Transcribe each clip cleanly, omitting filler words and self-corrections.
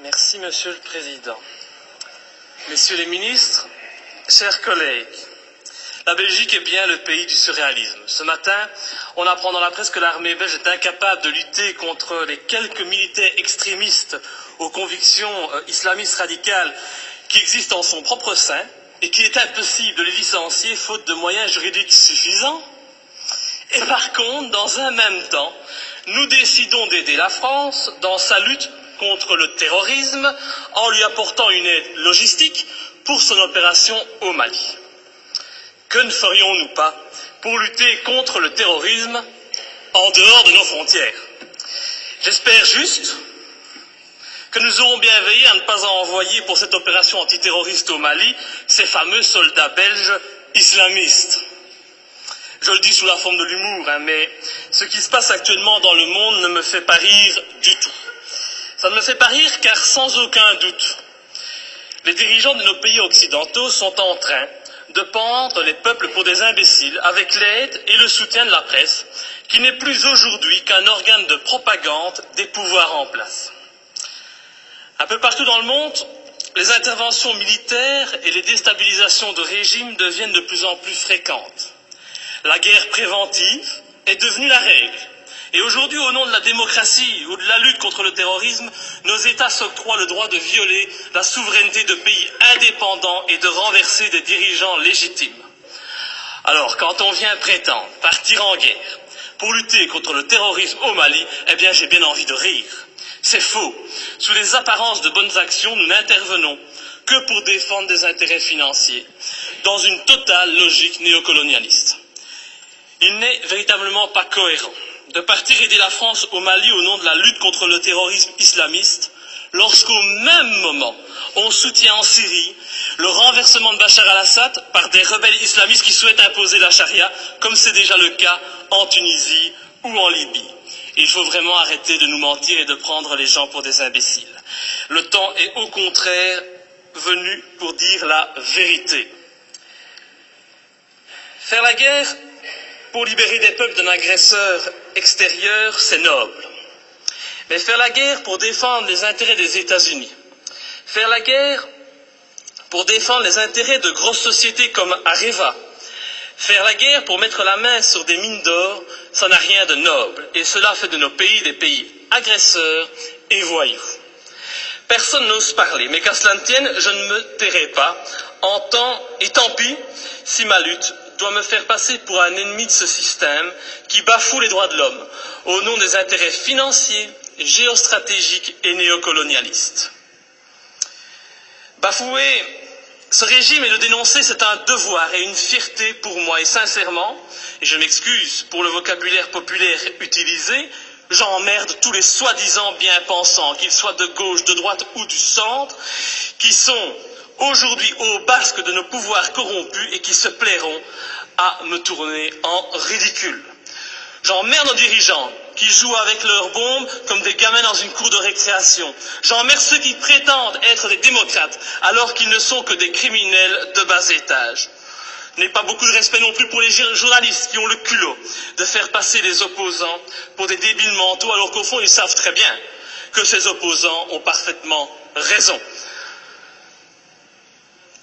Merci, Monsieur le Président. Messieurs les ministres, chers collègues, la Belgique est bien le pays du surréalisme. Ce matin, on apprend dans la presse que l'armée belge est incapable de lutter contre les quelques militaires extrémistes aux convictions islamistes radicales qui existent en son propre sein et qu'il est impossible de les licencier faute de moyens juridiques suffisants. Et par contre, dans un même temps, nous décidons d'aider la France dans sa lutte contre le terrorisme en lui apportant une aide logistique pour son opération au Mali. Que ne ferions-nous pas pour lutter contre le terrorisme en dehors de nos frontières? J'espère juste que nous aurons bien veillé à ne pas envoyer pour cette opération antiterroriste au Mali ces fameux soldats belges islamistes. Je le dis sous la forme de l'humour, mais ce qui se passe actuellement dans le monde ne me fait pas rire du tout. Ça ne me fait pas rire car sans aucun doute, les dirigeants de nos pays occidentaux sont en train de pendre les peuples pour des imbéciles avec l'aide et le soutien de la presse, qui n'est plus aujourd'hui qu'un organe de propagande des pouvoirs en place. Un peu partout dans le monde, les interventions militaires et les déstabilisations de régimes deviennent de plus en plus fréquentes. La guerre préventive est devenue la règle. Et aujourd'hui, au nom de la démocratie ou de la lutte contre le terrorisme, nos États s'octroient le droit de violer la souveraineté de pays indépendants et de renverser des dirigeants légitimes. Alors, quand on vient prétendre partir en guerre pour lutter contre le terrorisme au Mali, eh bien, j'ai bien envie de rire. C'est faux. Sous les apparences de bonnes actions, nous n'intervenons que pour défendre des intérêts financiers, dans une totale logique néocolonialiste. Il n'est véritablement pas cohérent de partir aider la France au Mali au nom de la lutte contre le terrorisme islamiste, lorsqu'au même moment, on soutient en Syrie le renversement de Bachar al-Assad par des rebelles islamistes qui souhaitent imposer la charia, comme c'est déjà le cas en Tunisie ou en Libye. Il faut vraiment arrêter de nous mentir et de prendre les gens pour des imbéciles. Le temps est au contraire venu pour dire la vérité. Faire la guerre pour libérer des peuples d'un agresseur extérieur, c'est noble. Mais faire la guerre pour défendre les intérêts des États-Unis, faire la guerre pour défendre les intérêts de grosses sociétés comme Areva, faire la guerre pour mettre la main sur des mines d'or, ça n'a rien de noble. Et cela fait de nos pays des pays agresseurs et voyous. Personne n'ose parler, mais qu'à cela ne tienne, je ne me tairai pas, et tant pis si ma lutte doit me faire passer pour un ennemi de ce système qui bafoue les droits de l'homme au nom des intérêts financiers, géostratégiques et néocolonialistes. Bafouer ce régime et le dénoncer, c'est un devoir et une fierté pour moi. Et sincèrement, et je m'excuse pour le vocabulaire populaire utilisé, j'emmerde tous les soi-disant bien-pensants, qu'ils soient de gauche, de droite ou du centre, qui sont aujourd'hui au basque de nos pouvoirs corrompus et qui se plairont à me tourner en ridicule. J'emmerde nos dirigeants qui jouent avec leurs bombes comme des gamins dans une cour de récréation. J'emmerde ceux qui prétendent être des démocrates alors qu'ils ne sont que des criminels de bas étage. Je n'ai pas beaucoup de respect non plus pour les journalistes qui ont le culot de faire passer les opposants pour des débiles mentaux alors qu'au fond ils savent très bien que ces opposants ont parfaitement raison.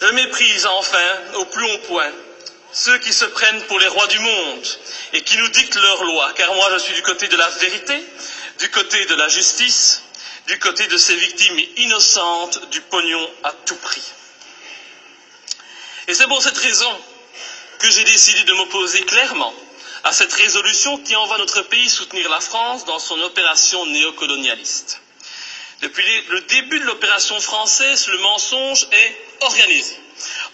Je méprise enfin au plus haut point ceux qui se prennent pour les rois du monde et qui nous dictent leurs lois, car moi je suis du côté de la vérité, du côté de la justice, du côté de ces victimes innocentes du pognon à tout prix. Et c'est pour cette raison que j'ai décidé de m'opposer clairement à cette résolution qui envoie notre pays soutenir la France dans son opération néocolonialiste. Depuis le début de l'opération française, le mensonge est organisé.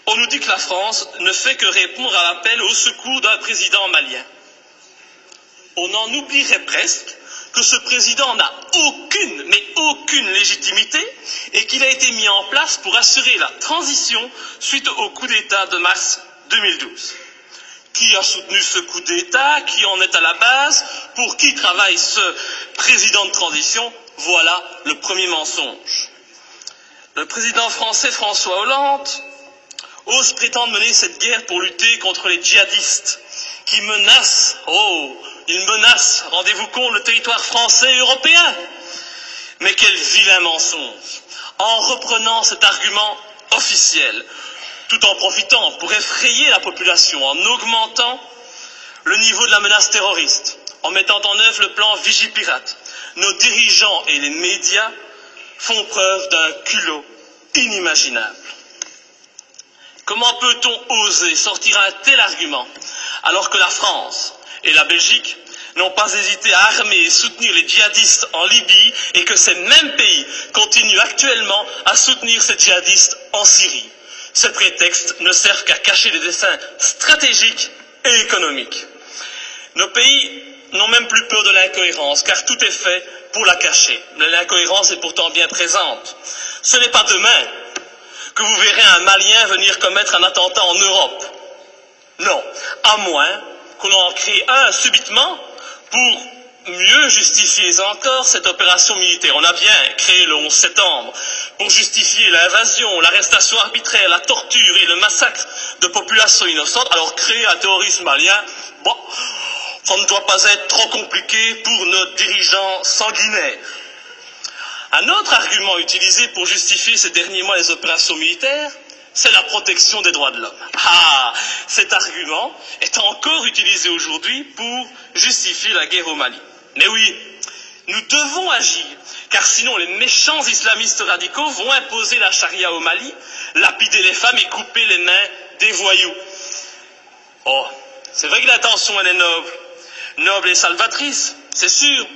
On nous dit que la France ne fait que répondre à l'appel au secours d'un président malien. On en oublierait presque que ce président n'a aucune légitimité et qu'il a été mis en place pour assurer la transition suite au coup d'État de mars 2012. Qui a soutenu ce coup d'État? Qui en est à la base? Pour qui travaille ce président de transition? Voilà le premier mensonge. Le président français François Hollande ose prétendre mener cette guerre pour lutter contre les djihadistes qui menacent, ils menacent, rendez-vous compte, le territoire français et européen. Mais quel vilain mensonge! en reprenant cet argument officiel, tout en profitant pour effrayer la population, en augmentant le niveau de la menace terroriste, en mettant en œuvre le plan Vigipirate. Nos dirigeants et les médias font preuve d'un culot inimaginable. Comment peut-on oser sortir un tel argument alors que la France et la Belgique n'ont pas hésité à armer et soutenir les djihadistes en Libye et que ces mêmes pays continuent actuellement à soutenir ces djihadistes en Syrie? Ces prétextes ne servent qu'à cacher des desseins stratégiques et économiques. Nos pays n'ont même plus peur de l'incohérence, car tout est fait pour la cacher. Mais l'incohérence est pourtant bien présente. Ce n'est pas demain que vous verrez un Malien venir commettre un attentat en Europe. Non, à moins qu'on en crée un subitement pour mieux justifier encore cette opération militaire. On a bien créé le 11 septembre pour justifier l'invasion, l'arrestation arbitraire, la torture et le massacre de populations innocentes. Alors créer un terrorisme malien, bon, ça ne doit pas être trop compliqué pour nos dirigeants sanguinaires. Un autre argument utilisé pour justifier ces derniers mois les opérations militaires, c'est la protection des droits de l'homme. Ah, cet argument est encore utilisé aujourd'hui pour justifier la guerre au Mali. Mais oui, nous devons agir, car sinon les méchants islamistes radicaux vont imposer la charia au Mali, lapider les femmes et couper les mains des voyous. Oh, c'est vrai que l'intention elle est noble et salvatrice, c'est sûr.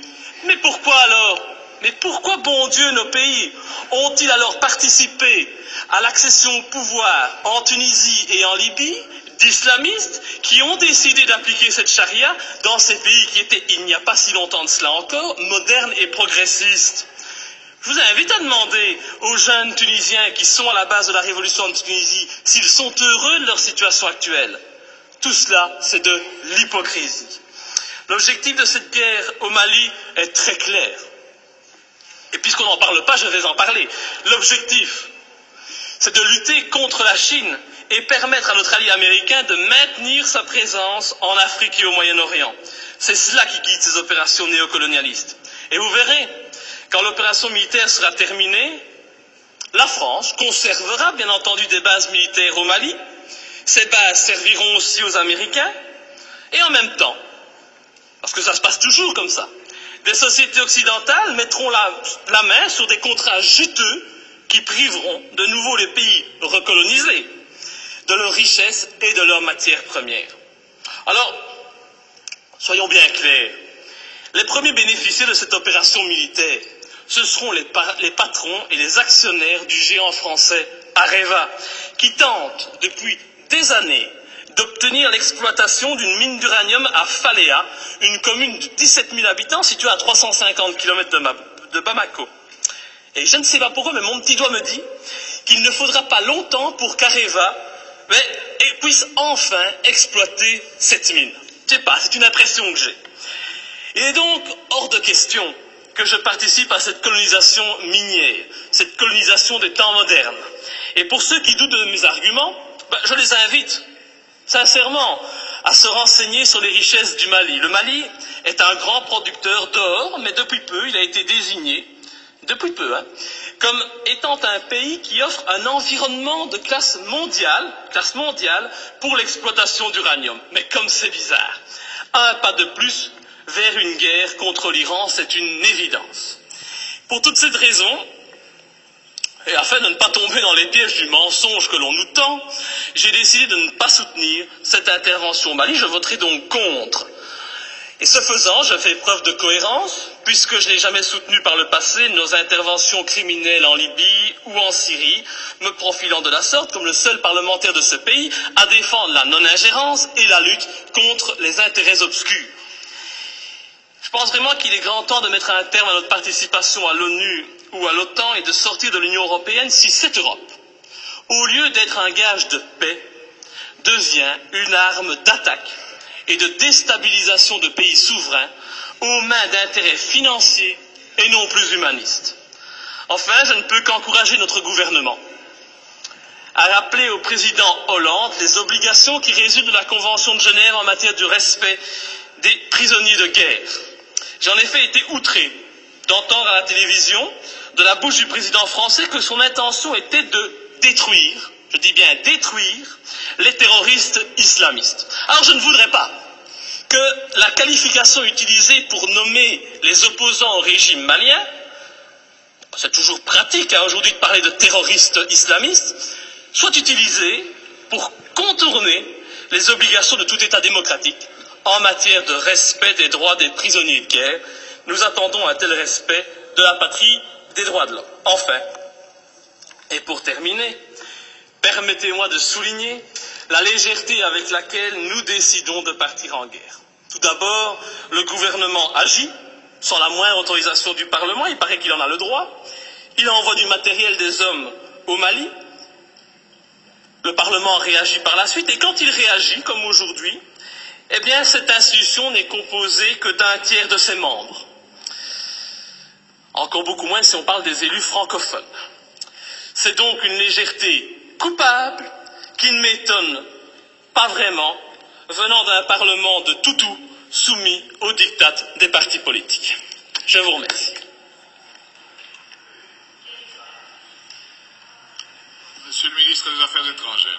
Mais pourquoi alors? Mais pourquoi, bon Dieu, nos pays ont-ils alors participé à l'accession au pouvoir en Tunisie et en Libye d'islamistes qui ont décidé d'appliquer cette charia dans ces pays qui étaient, il n'y a pas si longtemps de cela encore, modernes et progressistes? Je vous invite à demander aux jeunes Tunisiens qui sont à la base de la révolution de Tunisie s'ils sont heureux de leur situation actuelle. Tout cela, c'est de l'hypocrisie. L'objectif de cette guerre au Mali est très clair. Et puisqu'on n'en parle pas, je vais en parler. L'objectif, c'est de lutter contre la Chine et permettre à notre allié américain de maintenir sa présence en Afrique et au Moyen-Orient. C'est cela qui guide ces opérations néocolonialistes. Et vous verrez, quand l'opération militaire sera terminée, la France conservera bien entendu des bases militaires au Mali. Ces bases serviront aussi aux Américains. Et en même temps, parce que ça se passe toujours comme ça, des sociétés occidentales mettront la main sur des contrats juteux qui priveront de nouveau les pays recolonisés de leurs richesses et de leurs matières premières. Alors, soyons bien clairs, les premiers bénéficiaires de cette opération militaire, ce seront les patrons et les actionnaires du géant français Areva, qui tentent depuis des années d'obtenir l'exploitation d'une mine d'uranium à Faléa, une commune de 17 000 habitants située à 350 km de Bamako. Et je ne sais pas pourquoi, mais mon petit doigt me dit qu'il ne faudra pas longtemps pour qu'Areva puisse enfin exploiter cette mine. Je ne sais pas, c'est une impression que j'ai. Il est donc hors de question que je participe à cette colonisation minière, cette colonisation des temps modernes. Et pour ceux qui doutent de mes arguments, je les invite sincèrement à se renseigner sur les richesses du Mali. Le Mali est un grand producteur d'or, mais depuis peu, il a été désigné, comme étant un pays qui offre un environnement de classe mondiale pour l'exploitation d'uranium. Mais comme c'est bizarre, un pas de plus vers une guerre contre l'Iran, c'est une évidence. Pour toute cette raison, et afin de ne pas tomber dans les pièges du mensonge que l'on nous tend, j'ai décidé de ne pas soutenir cette intervention au Mali. Je voterai donc contre. Et ce faisant, je fais preuve de cohérence, puisque je n'ai jamais soutenu par le passé nos interventions criminelles en Libye ou en Syrie, me profilant de la sorte comme le seul parlementaire de ce pays à défendre la non-ingérence et la lutte contre les intérêts obscurs. Je pense vraiment qu'il est grand temps de mettre un terme à notre participation à l'ONU ou à l'OTAN et de sortir de l'Union européenne si cette Europe, au lieu d'être un gage de paix, devient une arme d'attaque et de déstabilisation de pays souverains aux mains d'intérêts financiers et non plus humanistes. Enfin, je ne peux qu'encourager notre gouvernement à rappeler au président Hollande les obligations qui résultent de la Convention de Genève en matière de respect des prisonniers de guerre. J'ai en effet été outré d'entendre à la télévision de la bouche du président français que son intention était de détruire, je dis bien détruire, les terroristes islamistes. Alors je ne voudrais pas que la qualification utilisée pour nommer les opposants au régime malien, c'est toujours pratique aujourd'hui de parler de terroristes islamistes, soit utilisée pour contourner les obligations de tout État démocratique en matière de respect des droits des prisonniers de guerre. Nous attendons un tel respect de la patrie des droits de l'homme. Enfin, et pour terminer, permettez-moi de souligner la légèreté avec laquelle nous décidons de partir en guerre. Tout d'abord, le gouvernement agit sans la moindre autorisation du Parlement, il paraît qu'il en a le droit. Il envoie du matériel, des hommes au Mali. Le Parlement réagit par la suite, et quand il réagit, comme aujourd'hui, eh bien, cette institution n'est composée que d'un tiers de ses membres. Encore beaucoup moins si on parle des élus francophones. C'est donc une légèreté coupable qui ne m'étonne pas vraiment, venant d'un Parlement de toutous soumis au diktat des partis politiques. Je vous remercie. Monsieur le ministre des Affaires étrangères.